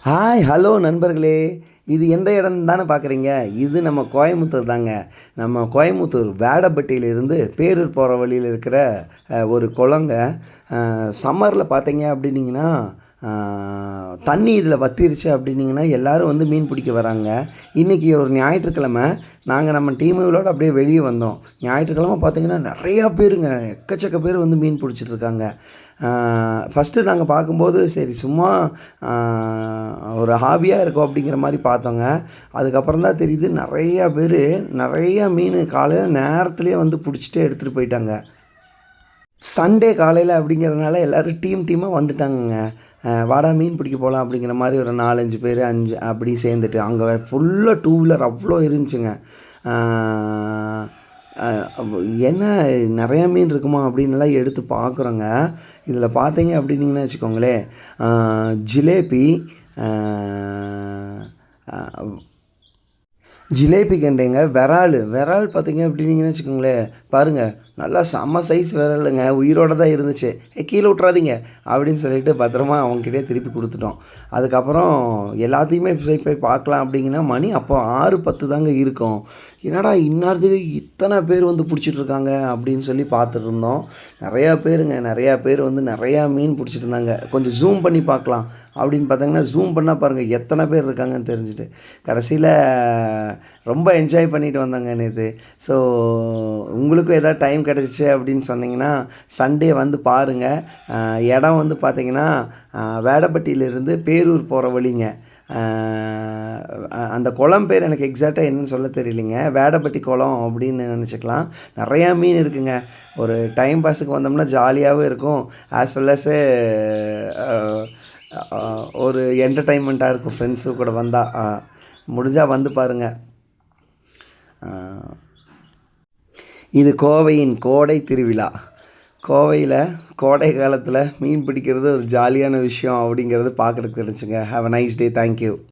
Hi hello நண்பர்களே. இது எந்த இடம்னு தானே பார்க்குறீங்க. இது நம்ம கோயம்புத்தூர் தாங்க. நம்ம கோயம்புத்தூர் வேடப்பட்டியிலிருந்து பேரூர் போகிற வழியில் இருக்கிற ஒரு குளங்க. சம்மரில் பார்த்தீங்க அப்படின்னிங்கன்னா தண்ணி இதில் வற்றிருச்சு அப்படின்னிங்கன்னா எல்லோரும் வந்து மீன் பிடிக்க வராங்க. இன்றைக்கி ஒரு ஞாயிற்றுக்கிழமை நாங்கள் நம்ம டீமுகளோடு அப்படியே வெளியே வந்தோம். ஞாயிற்றுக்கிழமை பார்த்திங்கன்னா நிறையா பேருங்க, எக்கச்சக்க பேர் வந்து மீன் பிடிச்சிட்ருக்காங்க. ஃபஸ்ட்டு நாங்கள் பார்க்கும்போது சரி சும்மா ஒரு ஹாபியாக இருக்கும் அப்படிங்கிற மாதிரி பார்த்தோங்க. அதுக்கப்புறம் தான் தெரியுது நிறையா பேர் நிறையா மீன் காலையில் நேரத்துலேயே வந்து பிடிச்சிட்டு எடுத்துகிட்டு போயிட்டாங்க. சண்டே காலையில் அப்படிங்கிறதுனால எல்லோரும் டீமாக வந்துட்டாங்கங்க. வாடா மீன் பிடிக்க போகலாம் அப்படிங்கிற மாதிரி ஒரு 4-5 பேர் 5 அப்படி சேர்ந்துட்டு அங்கே ஃபுல்லாக டூ வீலர் அவ்வளோ இருந்துச்சுங்க. என்ன நிறையா மீன் இருக்குமா அப்படின்லாம் எடுத்து பார்க்குறோங்க. இதில் பார்த்தீங்க அப்படின்னிங்கன்னா வச்சுக்கோங்களேன், ஜிலேபி கண்டைங்க, விரால் பார்த்தீங்க அப்படின்னீங்கன்னு வச்சுக்கோங்களேன், பாருங்கள் நல்லா செம்ம சைஸ் விரலுங்க, உயிரோடு தான் இருந்துச்சு. கீழே விட்றாதீங்க அப்படின்னு சொல்லிட்டு பத்திரமா அவங்ககிட்டே திருப்பி கொடுத்துட்டோம். அதுக்கப்புறம் எல்லாத்தையுமே போய் பார்க்கலாம் அப்படிங்கன்னா மணி அப்போ 6-10 தாங்க இருக்கும். என்னடா இந்நேரத்துக்கு இத்தனை பேர் வந்து பிடிச்சிட்ருக்காங்க அப்படின்னு சொல்லி பார்த்துட்டு இருந்தோம். நிறையா பேர் வந்து நிறையா மீன் பிடிச்சிட்டு இருந்தாங்க. கொஞ்சம் ஜூம் பண்ணி பார்க்கலாம் அப்படின்னு பார்த்தாங்கன்னா ஜூம் பண்ணால் பாருங்கள் எத்தனை பேர் இருக்காங்கன்னு தெரிஞ்சுட்டு கடைசியில் ரொம்ப என்ஜாய் பண்ணிட்டு வந்தாங்க நேற்று. ஸோ உங்களுக்கும் எதாவது டைம் கிடச்சிச்சு அப்படின்னு சொன்னிங்கன்னா சண்டே வந்து பாருங்கள். இடம் வந்து பார்த்திங்கன்னா வேடப்பட்டியிலேருந்து பேரூர் போகிற வழிங்க. அந்த குளம் பேர் எனக்கு எக்ஸாக்டாக என்னன்னு சொல்ல தெரியலைங்க. வேடப்பட்டி குளம் அப்படின்னு நினச்சிக்கலாம். நிறையா மீன் இருக்குங்க. ஒரு டைம் பாஸுக்கு வந்தோம்னா ஜாலியாகவும் இருக்கும், ஆஸ் வெல் அஸ் ஒரு என்டர்டைன்மெண்ட்டாக இருக்கும். ஃப்ரெண்ட்ஸு கூட வந்தால் முடிஞ்சால் வந்து பாருங்கள். இது கோவையின் கோடை திருவிழா. கோவையில் கோடை காலத்தில் மீன் பிடிக்கிறது ஒரு ஜாலியான விஷயம் அப்படிங்கிறது பார்க்குறதுக்கு இருந்துச்சுங்க. Have a nice day. Thank you.